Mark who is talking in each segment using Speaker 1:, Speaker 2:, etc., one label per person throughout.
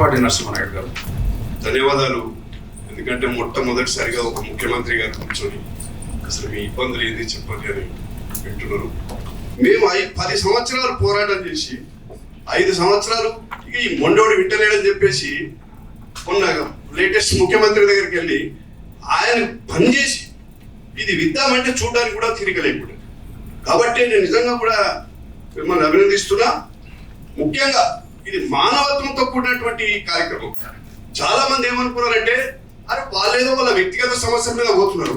Speaker 1: మేకపాటి నరసింహానాయుడు గారు.
Speaker 2: ధన్యవాదాలు. ఎందుకంటే మొట్టమొదటిసారిగా ఒక ముఖ్యమంత్రి గారు కూర్చొని అసలు మీ ఇబ్బందులు ఏంది చెప్పండి అని వింటున్నారు. మేము 10 సంవత్సరాలు పోరాటం చేసి 5 సంవత్సరాలు ఇక ఈ మొండోడు వింటలేడని చెప్పేసి మొన్న లేటెస్ట్ ముఖ్యమంత్రి దగ్గరికి వెళ్ళి ఆయన పని చేసి ఇది విద్దామంటే చూడడానికి కూడా తిరగలేకుండా. కాబట్టి నేను నిజంగా కూడా మిమ్మల్ని అభినందిస్తున్నా. ముఖ్యంగా ఇది మానవత్వంతో కూడినటువంటి కార్యక్రమం. చాలా మంది ఏమనుకున్నారంటే అరే వాళ్ళేదో వాళ్ళ వ్యక్తిగత సమస్యల మీద పోతున్నారు,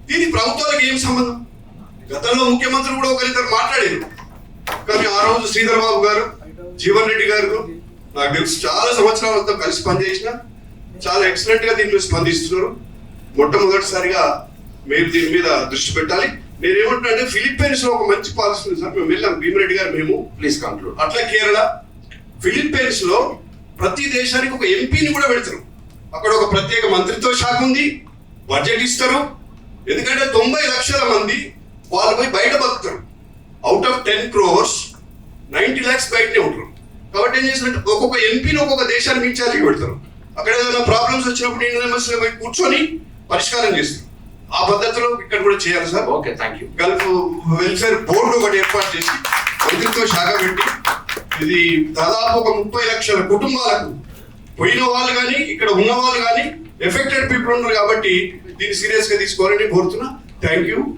Speaker 2: దీని ప్రభుత్వాలకు ఏం సంబంధం. గతంలో ముఖ్యమంత్రి కూడా ఒకరిద్దరు మాట్లాడారు, కానీ ఆ రోజు శ్రీధర్ బాబు గారు, జీవన్ రెడ్డి గారు నాకు తెలుసు చాలా సంవత్సరాలతో కలిసి పనిచేసిన చాలా ఎక్సలెంట్ గా దీని మీద స్పందిస్తున్నారు. మొట్టమొదటిసారిగా మీరు దీని మీద దృష్టి పెట్టాలి. నేనేమంటున్నా అంటే ఫిలిప్పైన్స్ లో ఒక మంచి పాలసీ ఉంది సార్. మేము వెళ్ళాం, భీమిరెడ్డి గారు, మేము.
Speaker 1: Please conclude.
Speaker 2: అట్లా కేరళ, ఫిలిప్పైన్స్ లో ప్రతి దేశానికి ఒక ఎంపీని కూడా పెడతారు. అక్కడ ఒక ప్రత్యేక మంత్రిత్వ శాఖ ఉంది, బడ్జెట్ ఇస్తారు. ఎందుకంటే 90 లక్షల మంది వాళ్ళు పోయి బయట బతుకుతారు. అవుట్ ఆఫ్ 10 crores 90 lakhs బయటనే ఉంటారు. కాబట్టి ఏం చేస్తారంటే ఒక్కొక్క ఎంపీని ఒక్కొక్క దేశానికి ఇన్ఛార్జిగా పెడతారు. అక్కడ ఏదైనా ప్రాబ్లమ్స్ వచ్చినప్పుడు ఇండియన్ ఎంబసీలో పోయి కూర్చొని పరిష్కారం చేస్తారు. ఆ పద్ధతిలో ఇక్కడ కూడా చేయాలి sir.
Speaker 1: Okay, thank you.
Speaker 2: Gulf welfare board ఒకటి ఏర్పాటు చేసి మంత్రిత్వ శాఖ పెట్టి ఇది దాదాపు ఒక 30 లక్షల కుటుంబాలకు, పోయిన వాళ్ళు కానీ ఇక్కడ ఉన్న వాళ్ళు కానీ ఎఫెక్టెడ్ పీపుల్ ఉన్నారు. కాబట్టి దీన్ని సీరియస్ గా తీసుకోవాలని కోరుతున్నా. Thank you.